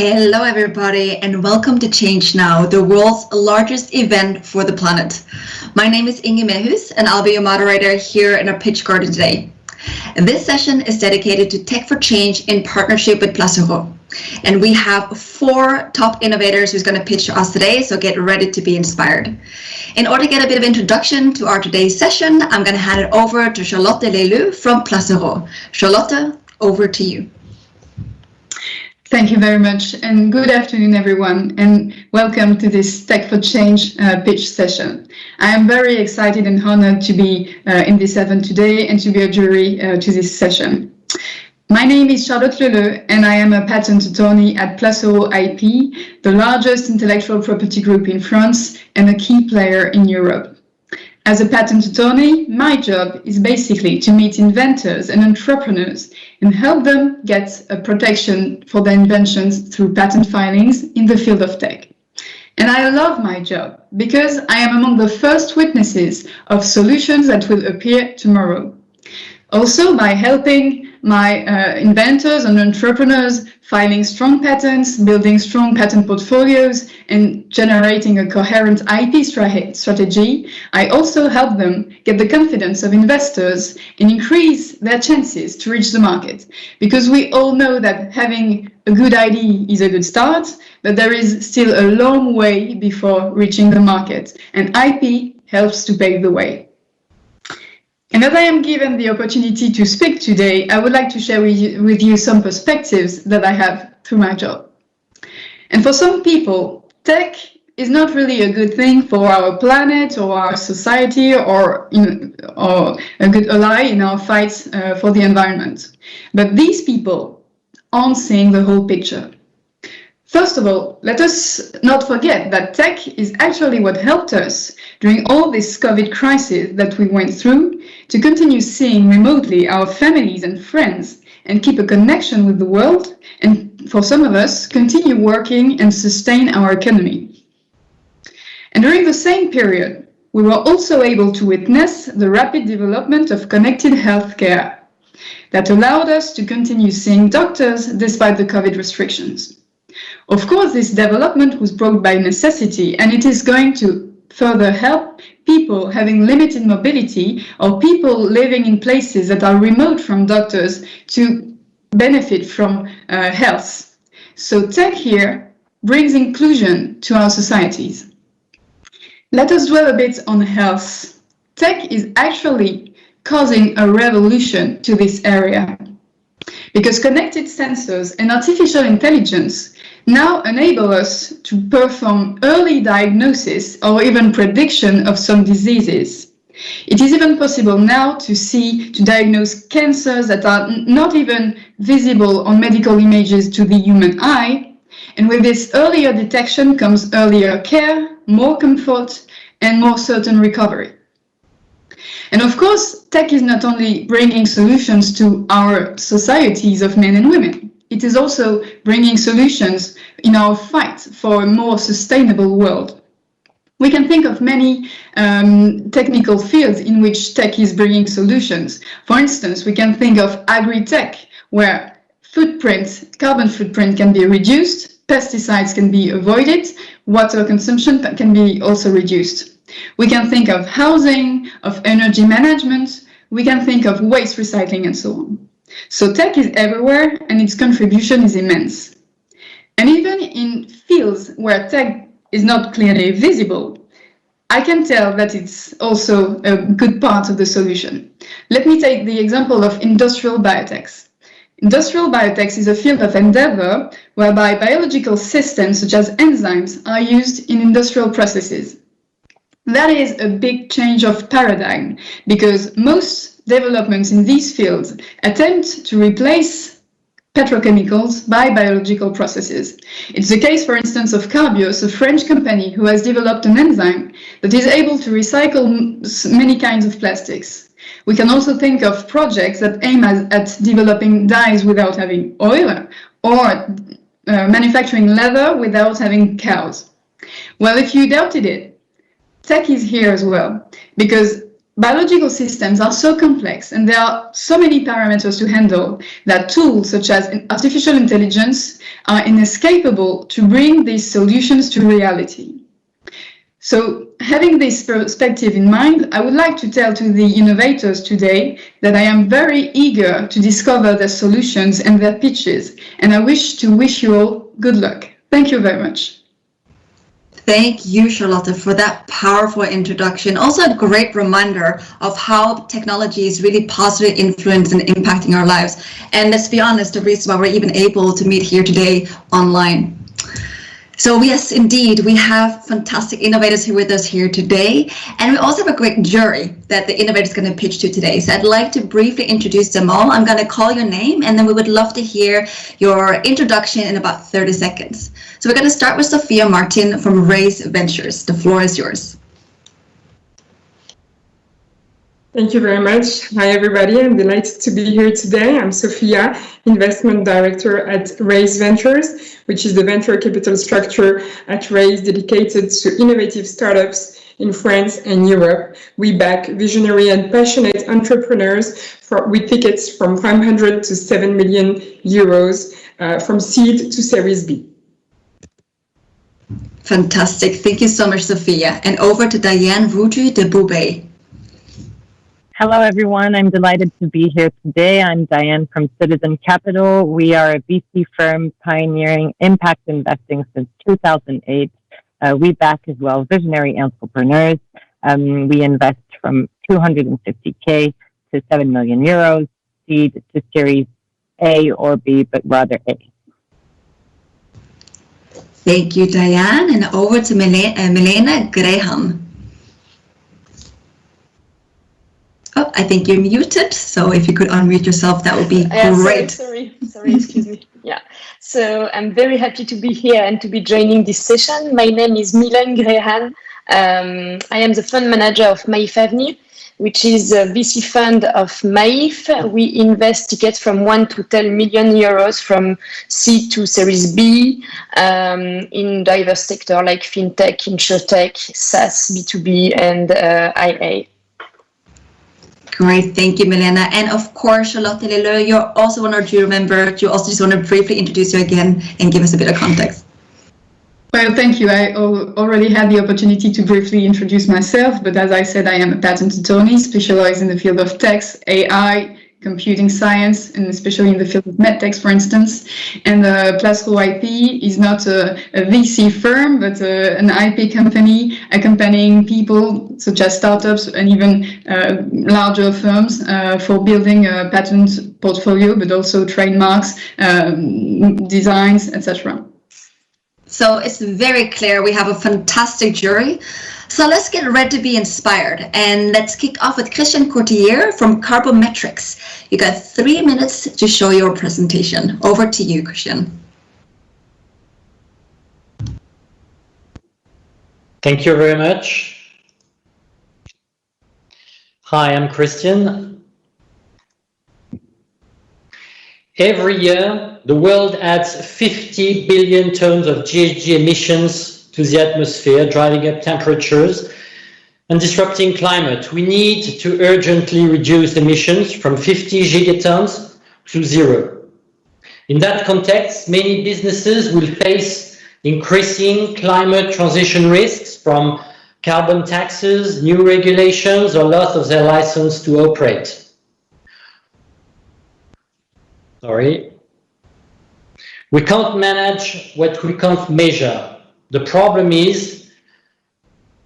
Hello everybody and welcome to ChangeNOW, the world's largest event for the planet. My name is Inge Mehus and I'll be your moderator here in our pitch garden today. This session is dedicated to Tech for Change in partnership with Plasseraud. And we have 4 top innovators who's going to pitch to us today, so get ready to be inspired. In order to get a bit of introduction to our today's session, I'm going to hand it over to Charlotte Leleu from Plasseraud. Charlotte, over to you. Thank you very much, and good afternoon, everyone, and welcome to this Tech for Change pitch session. I am very excited and honored to be in this event today and to be a jury to this session. My name is Charlotte Leleu, and I am a patent attorney at Plasseraud IP, the largest intellectual property group in France and a key player in Europe. As a patent attorney, my job is basically to meet inventors and entrepreneurs and help them get a protection for their inventions through patent filings in the field of tech. And I love my job because I am among the first witnesses of solutions that will appear tomorrow. Also, by helping my inventors and entrepreneurs filing strong patents, building strong patent portfolios, and generating a coherent IP strategy, I also help them get the confidence of investors and increase their chances to reach the market. Because we all know that having a good idea is a good start, but there is still a long way before reaching the market, and IP helps to pave the way. And as I am given the opportunity to speak today, I would like to share with you some perspectives that I have through my job. And for some people, tech is not really a good thing for our planet or our society or a good ally in our fights for the environment. But these people aren't seeing the whole picture. First of all, let us not forget that tech is actually what helped us during all this COVID crisis that we went through to continue seeing remotely our families and friends and keep a connection with the world, and for some of us, continue working and sustain our economy. And during the same period, we were also able to witness the rapid development of connected healthcare that allowed us to continue seeing doctors despite the COVID restrictions. Of course, this development was brought by necessity, and it is going to further help people having limited mobility or people living in places that are remote from doctors to benefit from health. So tech here brings inclusion to our societies. Let us dwell a bit on health. Tech is actually causing a revolution to this area, because connected sensors and artificial intelligence now enable us to perform early diagnosis or even prediction of some diseases. It is even possible now to diagnose cancers that are not even visible on medical images to the human eye. And with this earlier detection comes earlier care, more comfort, and more certain recovery. And of course, tech is not only bringing solutions to our societies of men and women, it is also bringing solutions in our fight for a more sustainable world. We can think of many technical fields in which tech is bringing solutions. For instance, we can think of agri-tech, where carbon footprint can be reduced, pesticides can be avoided, water consumption can be also reduced. We can think of housing, of energy management, we can think of waste recycling and so on. So tech is everywhere and its contribution is immense. And even in fields where tech is not clearly visible, I can tell that it's also a good part of the solution. Let me take the example of industrial biotechs. Industrial biotechs is a field of endeavor whereby biological systems such as enzymes are used in industrial processes. That is a big change of paradigm because most developments in these fields attempt to replace petrochemicals by biological processes. It's the case, for instance, of Carbios, a French company who has developed an enzyme that is able to recycle many kinds of plastics. We can also think of projects that aim at developing dyes without having oil or manufacturing leather without having cows. Well, if you doubted it, tech is here as well, because biological systems are so complex and there are so many parameters to handle that tools such as artificial intelligence are inescapable to bring these solutions to reality. So, having this perspective in mind, I would like to tell to the innovators today that I am very eager to discover their solutions and their pitches, and I wish you all good luck. Thank you very much. Thank you, Charlotte, for that powerful introduction. Also a great reminder of how technology is really positively influencing and impacting our lives. And let's be honest, the reason why we're even able to meet here today online. So yes, indeed, we have fantastic innovators here with us here today. And we also have a great jury that the innovator is going to pitch to today. So I'd like to briefly introduce them all. I'm going to call your name, and then we would love to hear your introduction in about 30 seconds. So we're going to start with Sophia Martin from Relive Ventures. The floor is yours. Thank you very much. Hi, everybody. I'm delighted to be here today. I'm Sophia, Investment Director at Relive Ventures, which is the venture capital structure at Relive dedicated to innovative startups in France and Europe. We back visionary and passionate entrepreneurs with tickets from 500 to 7 million euros, from seed to Series B. Fantastic. Thank you so much, Sophia. And over to Diane Vuju de Boubet. Hello, everyone. I'm delighted to be here today. I'm Diane from Citizen Capital. We are a VC firm pioneering impact investing since 2008. We back as well visionary entrepreneurs. We invest from 250K to 7 million euros, seed to Series A or B, but rather A. Thank you, Diane. And over to Milena Graham. Oh, I think you're muted, so if you could unmute yourself, that would be great. Sorry, excuse me. Yeah, so I'm very happy to be here and to be joining this session. My name is Milena Graham. I am the fund manager of Maïf Avenue, which is a VC fund of Maïf. We invest tickets from 1 to 10 million euros from seed to Series B in diverse sectors like fintech, insurtech, SaaS, B2B, and IA. Great, thank you, Milena. And of course, Charlotte Leleu, you're also one of our jury members. You also just want to briefly introduce you again and give us a bit of context. Well, thank you. I already had the opportunity to briefly introduce myself, but as I said, I am a patent attorney specialized in the field of text, AI, computing science, and especially in the field of medtech, for instance. And Plasseraud IP is not a VC firm, but an IP company accompanying people such as startups and even larger firms for building a patent portfolio, but also trademarks, designs, etc. So it's very clear we have a fantastic jury. So let's get ready to be inspired, and let's kick off with Christian Courtier from Carbometrics. You got 3 minutes to show your presentation. Over to you, Christian. Thank you very much. Hi, I'm Christian. Every year, the world adds 50 billion tons of GHG emissions to the atmosphere, driving up temperatures and disrupting climate. We need to urgently reduce emissions from 50 gigatons to 0. In that context, many businesses will face increasing climate transition risks from carbon taxes, new regulations, or loss of their license to operate. We can't manage what we can't measure. The problem is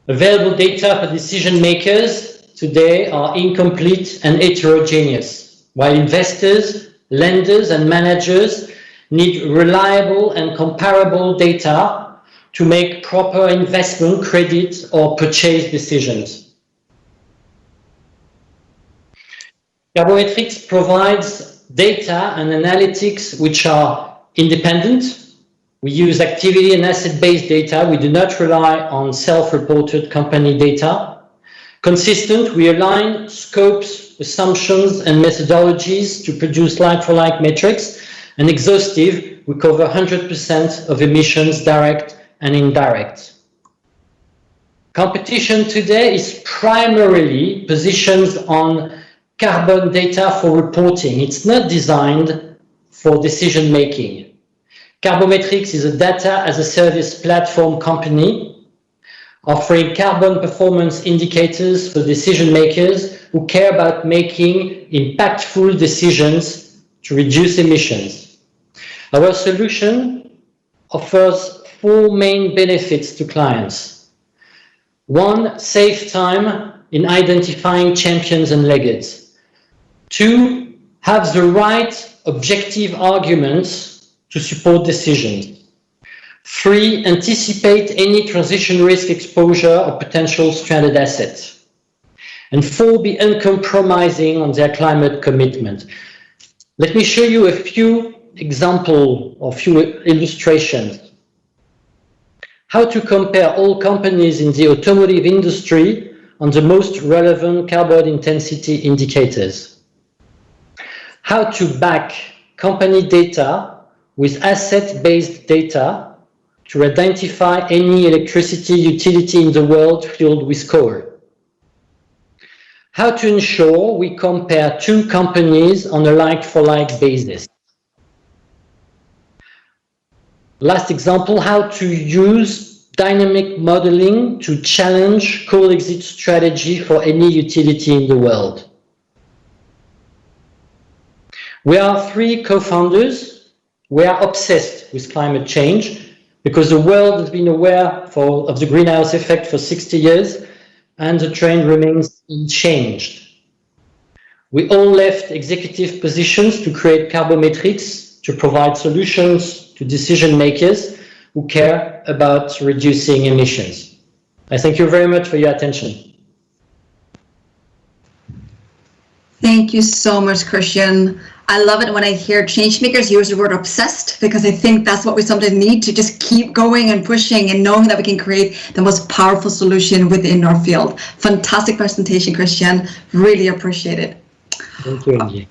available data for decision makers today are incomplete and heterogeneous, while investors, lenders, and managers need reliable and comparable data to make proper investment, credit, or purchase decisions. Carbometrics provides data and analytics which are independent. We use activity and asset-based data. We do not rely on self-reported company data. Consistent, we align scopes, assumptions, and methodologies to produce like-for-like metrics. And exhaustive, we cover 100% of emissions, direct and indirect. Competition today is primarily positioned on carbon data for reporting. It's not designed for decision making. Carbometrics is a data as a service platform company offering carbon performance indicators for decision makers who care about making impactful decisions to reduce emissions. Our solution offers 4 main benefits to clients. 1, save time in identifying champions and laggards. 2, have the right objective arguments to support decisions. 3, anticipate any transition risk exposure or potential stranded assets. And 4, be uncompromising on their climate commitment. Let me show you a few examples or few illustrations. How to compare all companies in the automotive industry on the most relevant carbon intensity indicators. How to back company data with asset-based data to identify any electricity utility in the world fueled with coal. How to ensure we compare 2 companies on a like-for-like basis. Last example, how to use dynamic modeling to challenge coal exit strategy for any utility in the world. We are 3 co-founders. We are obsessed with climate change because the world has been aware of the greenhouse effect for 60 years and the trend remains unchanged. We all left executive positions to create Carbometrics to provide solutions to decision makers who care about reducing emissions. I thank you very much for your attention. Thank you so much, Christian. I love it when I hear change makers use the word obsessed, because I think that's what we sometimes need to just keep going and pushing and knowing that we can create the most powerful solution within our field. Fantastic presentation, Christian. Really appreciate it. Thank you, Angie.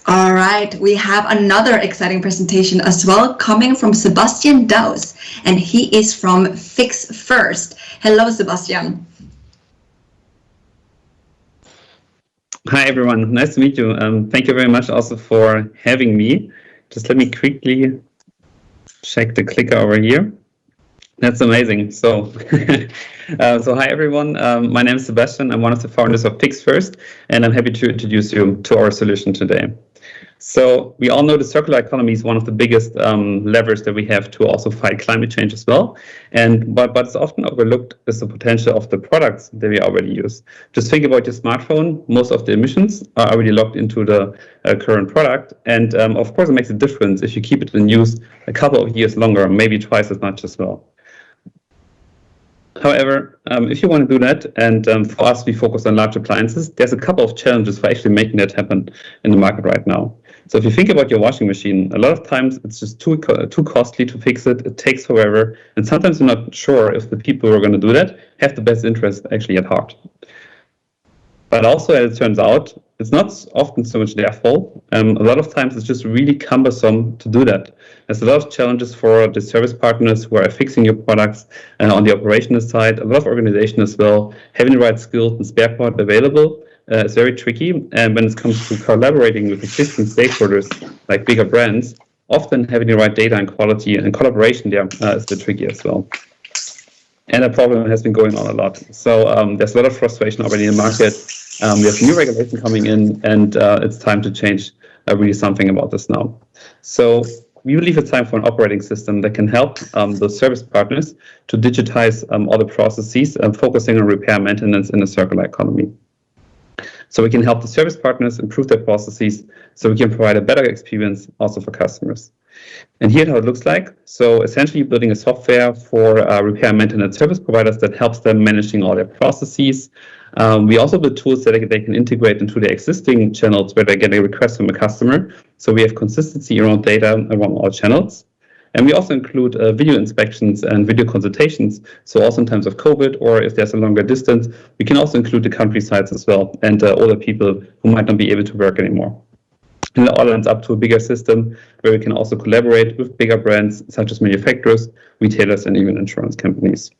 All right, we have another exciting presentation as well coming from Sebastian Daus, and he is from Fix First. Hello, Sebastian. Hi, everyone. Nice to meet you. Thank you very much also for having me. Just let me quickly check the clicker over here. That's amazing. So, so hi, everyone. My name is Sebastian. I'm one of the founders of Fix First, and I'm happy to introduce you to our solution today. So we all know the circular economy is one of the biggest levers that we have to also fight climate change as well. And but it's often overlooked is the potential of the products that we already use. Just think about your smartphone. Most of the emissions are already locked into the current product. And of course, it makes a difference if you keep it in use a couple of years longer, maybe twice as much as well. However, if you want to do that, and for us, we focus on large appliances, there's a couple of challenges for actually making that happen in the market right now. So if you think about your washing machine, a lot of times it's just too costly to fix it. It takes forever. And sometimes you're not sure if the people who are going to do that have the best interest actually at heart. But also, as it turns out, it's not often so much their fault. A lot of times it's just really cumbersome to do that. There's a lot of challenges for the service partners who are fixing your products on the operational side, a lot of organization as well. Having the right skills and spare part available is very tricky. And when it comes to collaborating with existing stakeholders like bigger brands, often having the right data and quality and collaboration there is a bit tricky as well. And that problem has been going on a lot. So there's a lot of frustration already in the market. We have new regulation coming in, and it's time to change really something about this now. So we believe it's time for an operating system that can help those service partners to digitize all the processes and focusing on repair maintenance in a circular economy. So we can help the service partners improve their processes so we can provide a better experience also for customers. And here's how it looks like. So essentially building a software for repair and maintenance service providers that helps them managing all their processes. We also build tools that they can integrate into their existing channels where they get a request from a customer. So we have consistency around data around all channels. And we also include video inspections and video consultations. So also in times of COVID, or if there's a longer distance, we can also include the country sites as well and older people who might not be able to work anymore. And it all ends up to a bigger system where we can also collaborate with bigger brands such as manufacturers, retailers, and even insurance companies.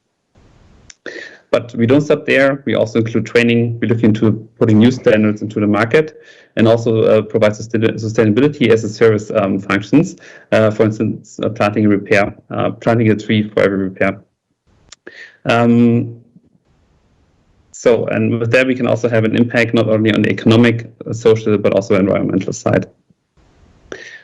But we don't stop there. We also include training. We look into putting new standards into the market, and also provide sustainability as a service functions. For instance, planting a tree for every repair. And with that, we can also have an impact not only on the economic, social, but also environmental side.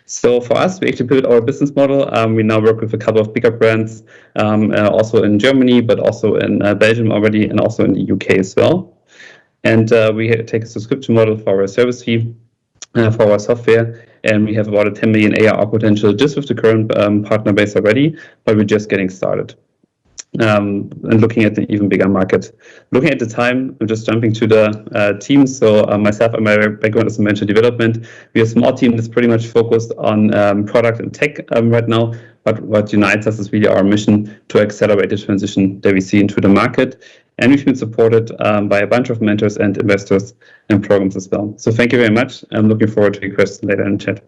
So for us, we actually built our business model. We now work with a couple of bigger brands, also in Germany, but also in Belgium already, and also in the UK as well. And we take a subscription model for our service fee for our software, and we have about a 10 million ARR potential just with the current partner base already, but we're just getting started. And looking at the even bigger market. Looking at the time, I'm just jumping to the team. So myself and my background is in venture development. We are a small team that's pretty much focused on product and tech right now. But what unites us is really our mission to accelerate the transition that we see into the market. And we've been supported by a bunch of mentors and investors and programs as well. So thank you very much. I'm looking forward to your questions later in the chat.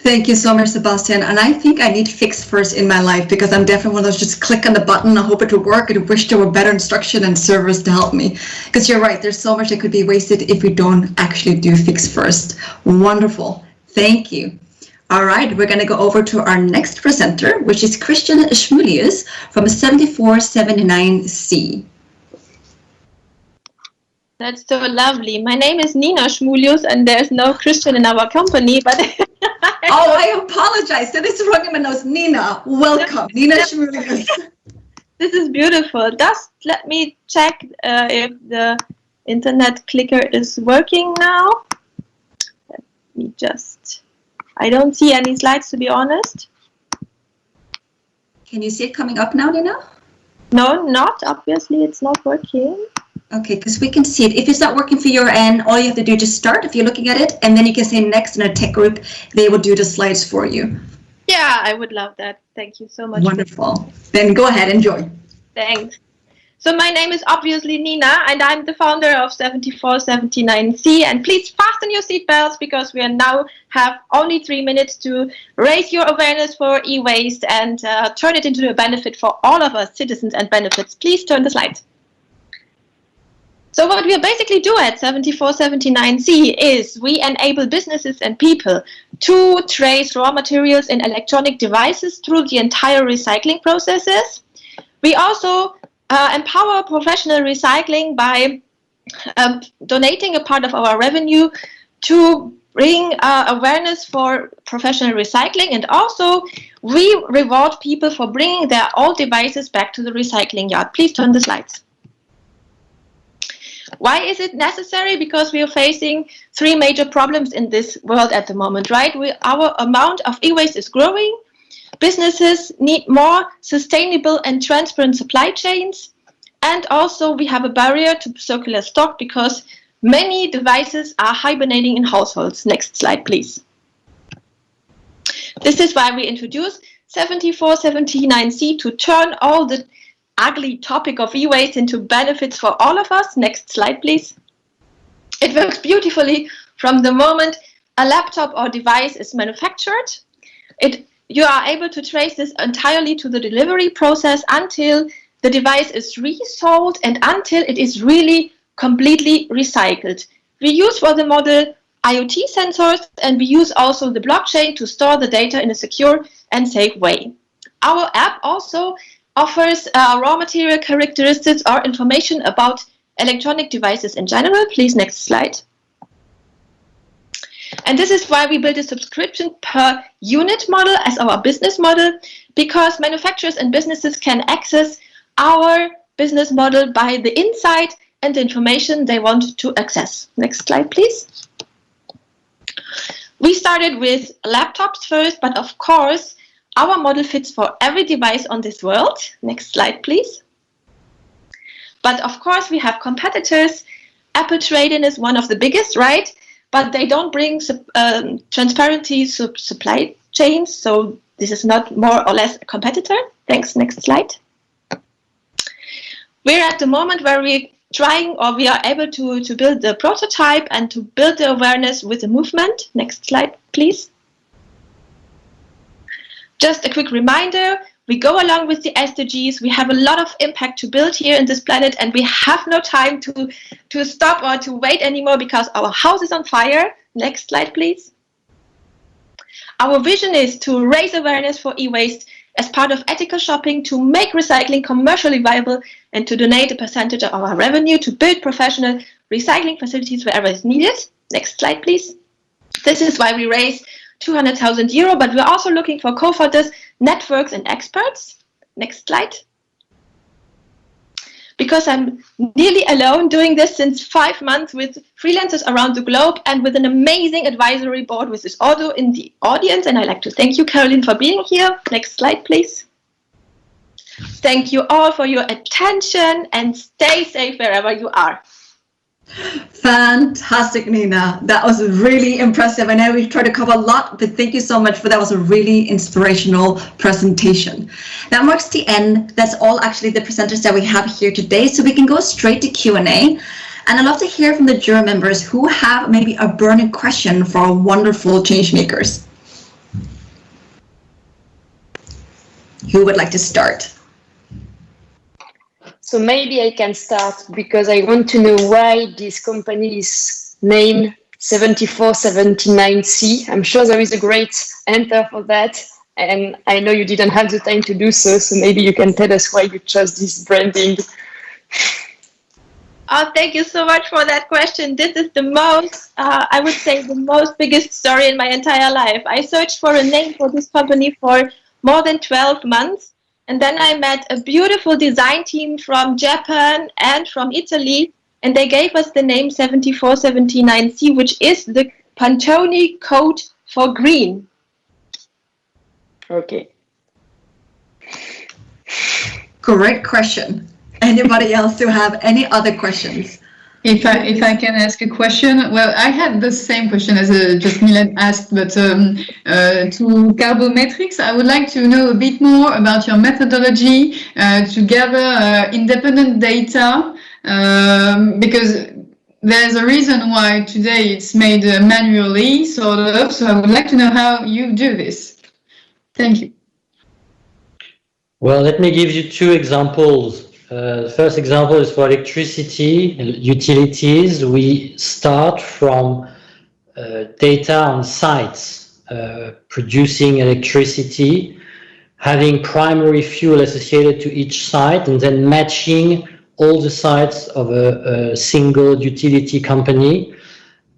Thank you so much, Sebastian. And I think I need fix first in my life, because I'm definitely one of those just click on the button, I hope it will work, and wish there were better instruction and servers to help me. Because you're right, there's so much that could be wasted if we don't actually do fix first. Wonderful. Thank you. All right, we're going to go over to our next presenter, which is Christian Schmulius from 7479C. That's so lovely. My name is Nina Schmulius, and there's no Christian in our company, but oh, I apologize. So this is wrong in my nose. Nina, welcome. Nina Schmulius. This is beautiful. Just let me check if the internet clicker is working now. Let me just... I don't see any slides, to be honest. Can you see it coming up now, Nina? No, not. Obviously, it's not working. Okay, because we can see it. If it's not working for your end, all you have to do is just start if you're looking at it, and then you can say next in a tech group, they will do the slides for you. Yeah, I would love that. Thank you so much. Wonderful. Then go ahead, enjoy. Thanks. So my name is obviously Nina, and I'm the founder of 7479C. And please fasten your seatbelts, because we now have only 3 minutes to raise your awareness for e-waste and turn it into a benefit for all of us, citizens and benefits. Please turn the slides. So what we basically do at 7479C is we enable businesses and people to trace raw materials in electronic devices through the entire recycling processes. We also empower professional recycling by donating a part of our revenue to bring awareness for professional recycling, and also we reward people for bringing their old devices back to the recycling yard. Please turn the slides. Why is it necessary? Because we are facing 3 major problems in this world at the moment, right? Our amount of e-waste is growing. Businesses need more sustainable and transparent supply chains. And also we have a barrier to circular stock because many devices are hibernating in households. Next slide, please. This is why we introduced 7479C to turn all the ugly topic of e-waste into benefits for all of us. Next slide, please. It works beautifully from the moment a laptop or device is manufactured. You are able to trace this entirely to the delivery process until the device is resold and until it is really completely recycled. We use for the model IoT sensors, and we use also the blockchain to store the data in a secure and safe way. Our app also offers raw material characteristics or information about electronic devices in general. Please, next slide. And this is why we build a subscription per unit model as our business model, because manufacturers and businesses can access our business model by the insight and the information they want to access. Next slide, please. We started with laptops first, but of course, our model fits for every device on this world. Next slide, please. But of course, we have competitors. Apple Trade-in is one of the biggest, right? But they don't bring transparency to supply chains, so this is not more or less a competitor. Thanks, next slide. We're at the moment where we're trying, or we are able to build the prototype and to build the awareness with the movement. Next slide, please. Just a quick reminder, We go along with the SDGs. We have a lot of impact to build here in this planet, and we have no time to stop or to wait anymore because our house is on fire. Next slide, please. Our vision is to raise awareness for e-waste as part of ethical shopping, to make recycling commercially viable, and to donate a percentage of our revenue to build professional recycling facilities wherever it's needed. Next slide, please. This is why we raise €200,000, but we're also looking for co-founders, networks, and experts. Next slide. Because I'm nearly alone doing this since 5 months with freelancers around the globe and with an amazing advisory board, which is also in the audience. And I'd like to thank you, Caroline, for being here. Next slide, please. Thank you all for your attention and stay safe wherever you are. Fantastic, Nina. That was really impressive. I know we've tried to cover a lot, but thank you so much for that. Was a really inspirational presentation. That marks the end. That's all actually the presenters that we have here today. So we can go straight to Q&A. And I'd love to hear from the jury members who have maybe a burning question for our wonderful change makers. Who would like to start? So maybe I can start because I want to know why this company is named 7479C. I'm sure there is a great answer for that. And I know you didn't have the time to do so. So maybe you can tell us why you chose this branding. Oh, thank you so much for that question. This is the most, I would say, the most biggest story in my entire life. I searched for a name for this company for more than 12 months. And then I met a beautiful design team from Japan and from Italy, and they gave us the name 7479C, which is the Pantone code for green. Okay. Great question. Anybody else who have any other questions? If I can ask a question, well, I had the same question as just Milan asked, but to Carbometrics, I would like to know a bit more about your methodology to gather independent data, because there's a reason why today it's made manually, sort of. So I would like to know how you do this. Thank you. Well, let me give you 2 examples. The first example is for electricity utilities. We start from data on sites producing electricity, having primary fuel associated to each site, and then matching all the sites of a single utility company,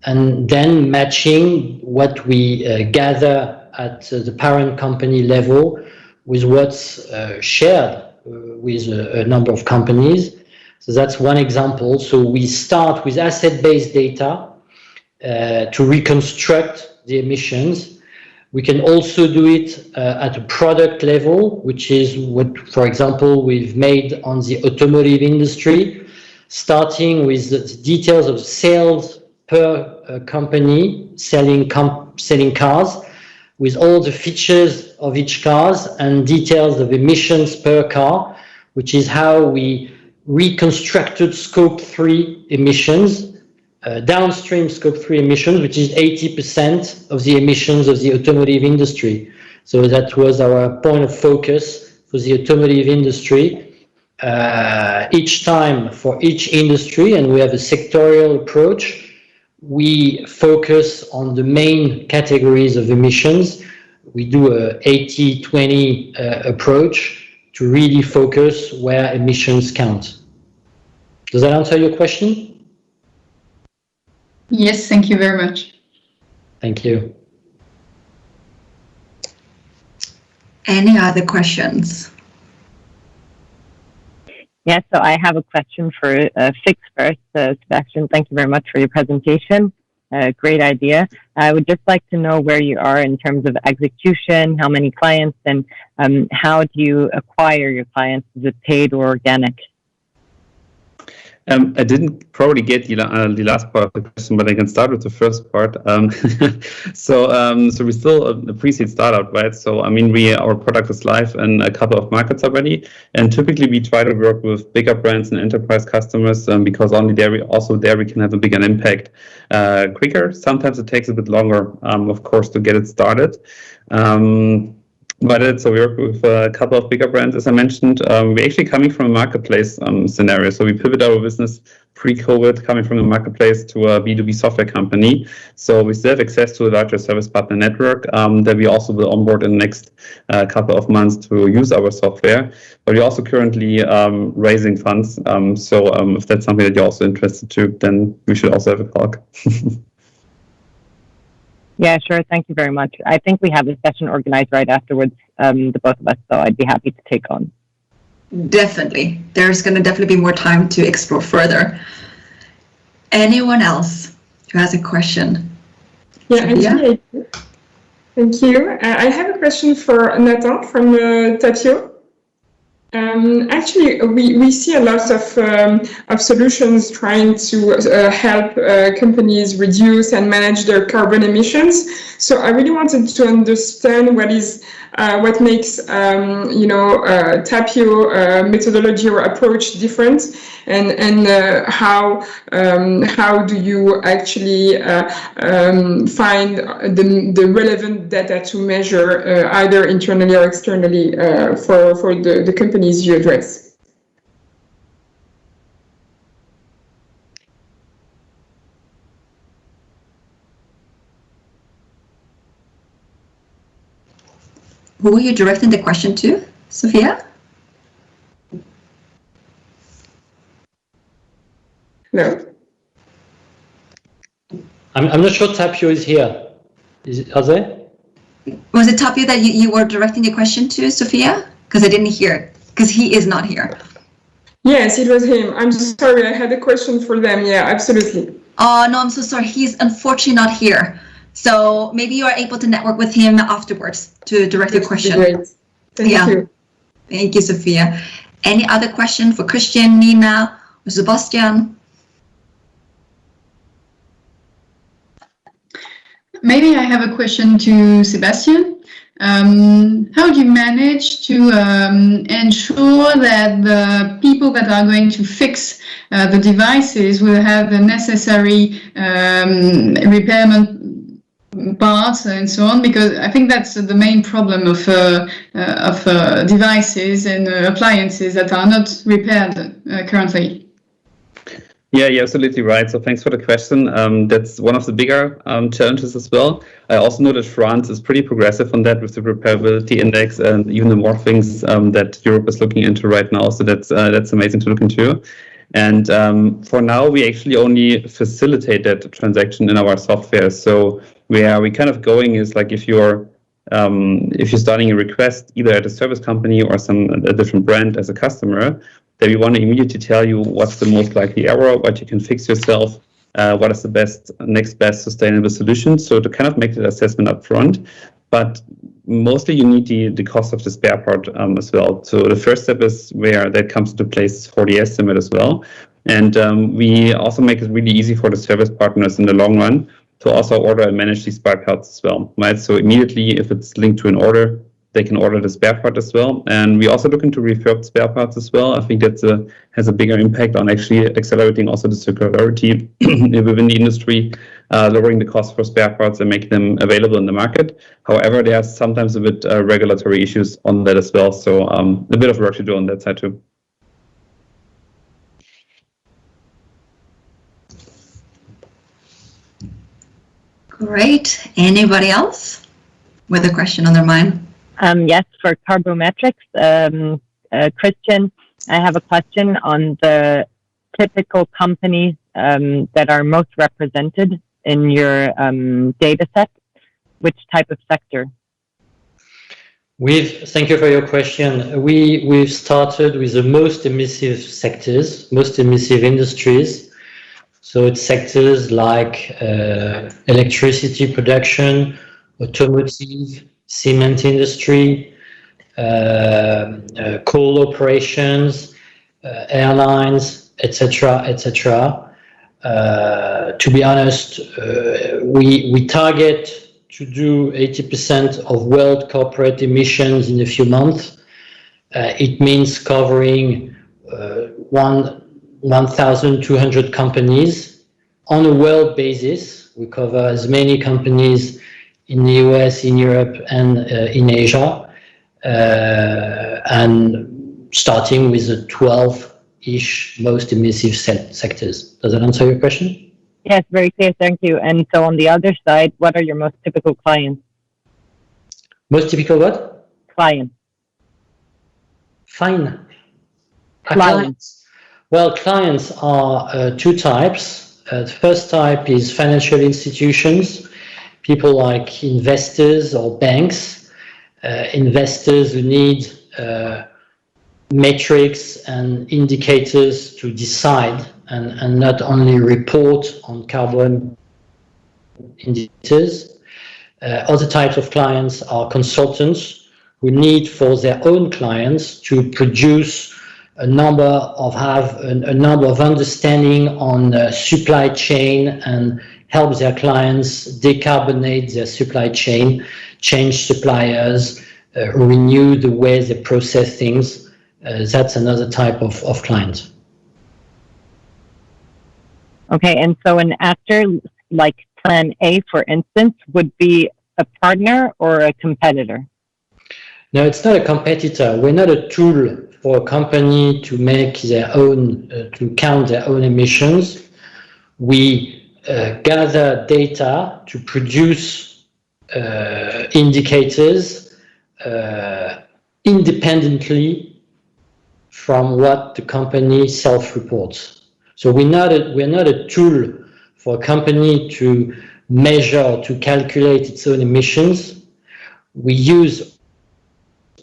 and then matching what we gather at the parent company level with what's shared with a number of companies. So that's one example. So we start with asset-based data to reconstruct the emissions. We can also do it at a product level, which is what, for example, we've made on the automotive industry, starting with the details of sales per company selling cars, with all the features of each cars and details of emissions per car, which is how we reconstructed scope 3 emissions, downstream scope 3 emissions, which is 80% of the emissions of the automotive industry. So that was our point of focus for the automotive industry. Each time for each industry, and we have a sectorial approach, we focus on the main categories of emissions. We do a 80-20 approach to really focus where emissions count. Does that answer your question? Yes, thank you very much. Thank you. Any other questions? Yes, so I have a question for Fix first. Sebastian, thank you very much for your presentation. Great idea. I would just like to know where you are in terms of execution, how many clients, and how do you acquire your clients? Is it paid or organic? I didn't probably get the last part of the question, but I can start with the first part. So we're still a pre-seed startup, right? So I mean, our product is live in a couple of markets already, and typically we try to work with bigger brands and enterprise customers because only there we can have a bigger impact quicker. Sometimes it takes a bit longer, of course, to get it started. But so we work with a couple of bigger brands, as I mentioned. We're actually coming from a marketplace scenario. So we pivot our business pre-COVID, coming from a marketplace to a B2B software company. So we still have access to a larger service partner network that we also will onboard in the next couple of months to use our software. But we're also currently raising funds. So if that's something that you're also interested to, then we should also have a talk. Yeah, sure. Thank you very much. I think we have a session organized right afterwards, the both of us, so I'd be happy to take on. Definitely. There's going to definitely be more time to explore further. Anyone else who has a question? Yeah, actually, thank you. I have a question for Nathan from Tapio. Actually, we see a lot of solutions trying to help companies reduce and manage their carbon emissions. So I really wanted to understand what makes Tapio methodology or approach different, and how do you actually find the relevant data to measure either internally or externally for the companies you address? Who are you directing the question to, Sophia? No. I'm not sure Tapio is here. Are they? Was it Tapio that you were directing the question to, Sophia? Because I didn't hear, because he is not here. Yes, it was him. I'm sorry, I had a question for them. Yeah, absolutely. Oh, no, I'm so sorry. He's unfortunately not here. So maybe you are able to network with him afterwards to direct your question. Great. Thank you. Thank you, Sophia. Any other question for Christian, Nina, or Sebastian? Maybe I have a question to Sebastian. How do you manage to ensure that the people that are going to fix the devices will have the necessary repairment parts and so on? Because I think that's the main problem of devices and appliances that are not repaired currently. Yeah, you're absolutely right. So thanks for the question. That's one of the bigger challenges as well. I also know that France is pretty progressive on that with the repairability index and even the more things that Europe is looking into right now. So that's amazing to look into. And for now, we actually only facilitate that transaction in our software. So where we kind of going is like if you're starting a request either at a service company or a different brand as a customer, that we want to immediately tell you what's the most likely error, what you can fix yourself, what is the next best sustainable solution. So to kind of make that assessment up front, but mostly you need the cost of the spare part as well. So the first step is where that comes into place for the estimate as well. And we also make it really easy for the service partners in the long run to also order and manage these spare parts as well, right? So immediately, if it's linked to an order, they can order the spare part as well. And we also look into refurbed spare parts as well. I think that has a bigger impact on actually accelerating also the circularity within the industry, lowering the cost for spare parts and making them available in the market. However, there are sometimes a bit regulatory issues on that as well. So a bit of work to do on that side too. Great. Anybody else with a question on their mind? Yes, for carbometrics, Christian, I have a question on the typical companies that are most represented in your data set. Which type of sector? Thank you for your question. We've started with the most emissive sectors, most emissive industries. So it's sectors like electricity production, automotive, cement industry, coal operations, airlines, etc., etc. To be honest, we target to do 80% of world corporate emissions in a few months. It means covering 1,200 companies on a world basis. We cover as many companies in the US, in Europe, and in Asia. and starting with the 12-ish most emissive sectors. Does that answer your question? Yes, very clear. Thank you. And so on the other side, what are your most typical clients? Most typical what? Clients. Fine. Clients. Well, clients are two types. The first type is financial institutions, people like investors or banks, investors who need metrics and indicators to decide and not only report on carbon indicators. Other types of clients are consultants who need for their own clients to produce a number of understanding on supply chain and help their clients decarbonate their supply chain, change suppliers, renew the way they process things. That's another type of client. Okay, and so an actor like Plan A, for instance, would be a partner or a competitor? No, it's not a competitor. We're not a tool for a company to make their own, to count their own emissions. We gather data to produce indicators independently from what the company self-reports. So we're not a tool for a company to measure or to calculate its own emissions. We use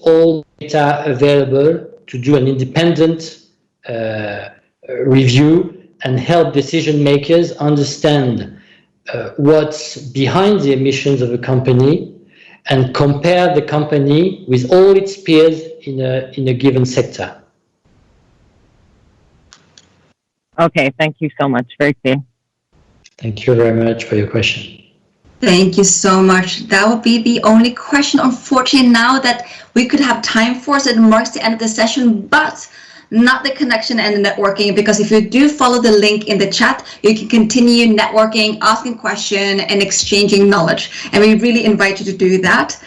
all data available to do an independent review and help decision makers understand what's behind the emissions of a company and compare the company with all its peers in a given sector. Okay, thank you so much. Very clear. Thank you very much for your question. Thank you so much. That will be the only question, unfortunately, now that we could have time for, so it marks the end of the session, but not the connection and the networking, because if you do follow the link in the chat, you can continue networking, asking questions, and exchanging knowledge. And we really invite you to do that.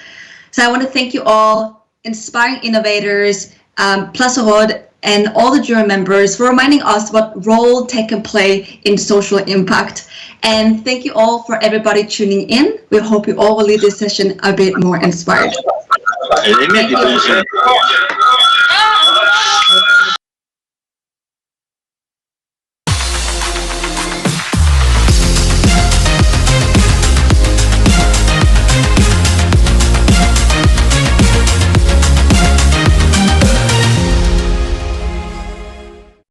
So I want to thank you all, inspiring innovators, Plasseraud, and all the jury members for reminding us what role tech can play in social impact. And thank you all for everybody tuning in. We hope you all will leave this session a bit more inspired. Thank you.